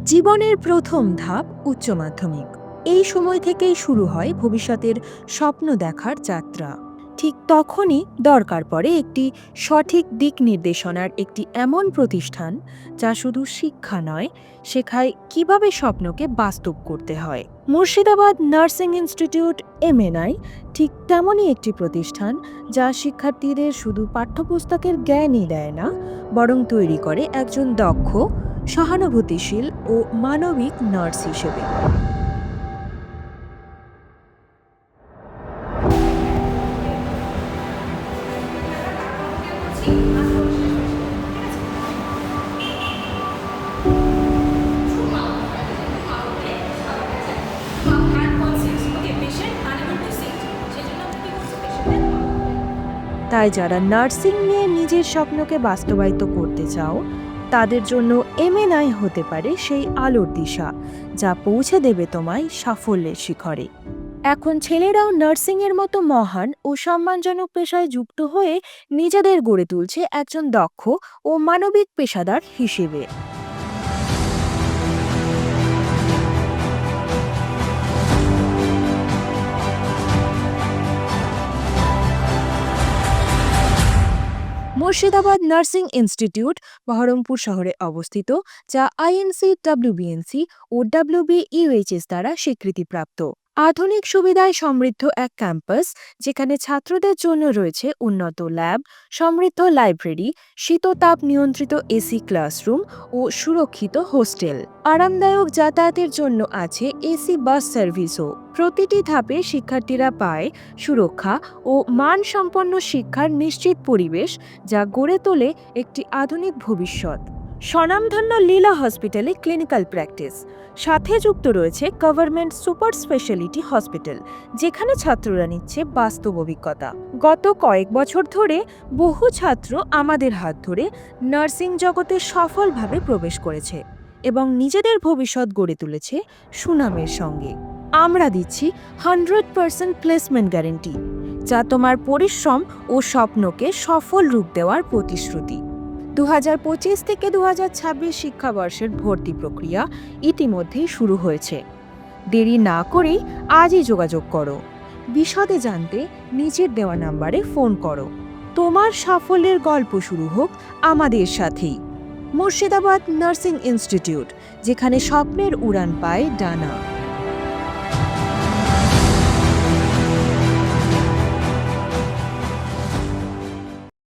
জীবনের প্রথম ধাপ উচ্চ মাধ্যমিক। এই সময় থেকেই শুরু হয় ভবিষ্যতের স্বপ্ন দেখার যাত্রা। ঠিক তখনই দরকার পড়ে একটি সঠিক দিক নির্দেশনার একটি এমন প্রতিষ্ঠান যা শুধু শিক্ষা নয়, শেখায় কিভাবে স্বপ্নকে বাস্তব করতে হয়। মুর্শিদাবাদ নার্সিং ইনস্টিটিউট এমএনআই ঠিক তেমনই একটি প্রতিষ্ঠান যা শিক্ষার্থীদের শুধু পাঠ্যপুস্তকের জ্ঞানই দেয় না, বরং তৈরি করে একজন দক্ষ, সহানুভূতিশীল ও মানবিক নার্স হিসেবে। তাই যারা নার্সিং নিয়ে নিজের স্বপ্নকে বাস্তবায়িত করতে চাও, তাদের জন্য এমএনআই হতে পারে সেই আলোর দিশা যা পৌঁছে দেবে তোমায় সাফল্যের শিখরে। এখন ছেলেরাও নার্সিংয়ের মতো মহান ও সম্মানজনক পেশায় যুক্ত হয়ে নিজেদের গড়ে তুলছে একজন দক্ষ ও মানবিক পেশাদার হিসেবে। মুর্শিদাবাদ নার্সিং ইনস্টিটিউট বহরমপুর শহরে অবস্থিত, যা আইএনসি, ডাব্লিউবিএনসি ও ডাব্লিউবিইউএইচএস দ্বারা স্বীকৃতিপ্রাপ্ত। আধুনিক সুবিধায় সমৃদ্ধ এক ক্যাম্পাস, যেখানে ছাত্রদের জন্য রয়েছে উন্নত ল্যাব, সমৃদ্ধ লাইব্রেরি, শীততাপ নিয়ন্ত্রিত এসি ক্লাসরুম ও সুরক্ষিত হোস্টেল। আরামদায়ক যাতায়াতের জন্য আছে এসি বাস সার্ভিসও। প্রতিটি ধাপে শিক্ষার্থীরা পায় সুরক্ষা ও মানসম্পন্ন শিক্ষার নিশ্চিত পরিবেশ, যা গড়ে তোলে একটি আধুনিক ভবিষ্যৎ। স্বনামধন্য লীলা হসপিটালে ক্লিনিক্যাল প্র্যাকটিস, সাথে যুক্ত রয়েছে গভর্নমেন্ট সুপার স্পেশালিটি হসপিটাল, যেখানে ছাত্ররা নিচ্ছে বাস্তব অভিজ্ঞতা। গত কয়েক বছর ধরে বহু ছাত্র আমাদের হাত ধরে নার্সিং জগতে সফলভাবে প্রবেশ করেছে এবং নিজেদের ভবিষ্যৎ গড়ে তুলেছে সুনামের সঙ্গে। আমরা দিচ্ছি 100% প্লেসমেন্ট গ্যারেন্টি, যা তোমার পরিশ্রম ও স্বপ্নকে সফল রূপ দেওয়ার প্রতিশ্রুতি। 2025 থেকে 2026 শিক্ষাবর্ষের ভর্তি প্রক্রিয়া ইতিমধ্যেই শুরু হয়েছে। দেরি না করেই আজই যোগাযোগ করো। বিশদে জানতে নিচের দেওয়া নাম্বারে ফোন করো। তোমার সাফল্যের গল্প শুরু হোক আমাদের সাথেই। মুর্শিদাবাদ নার্সিং ইনস্টিটিউট, যেখানে স্বপ্নের উড়ান পায় ডানা।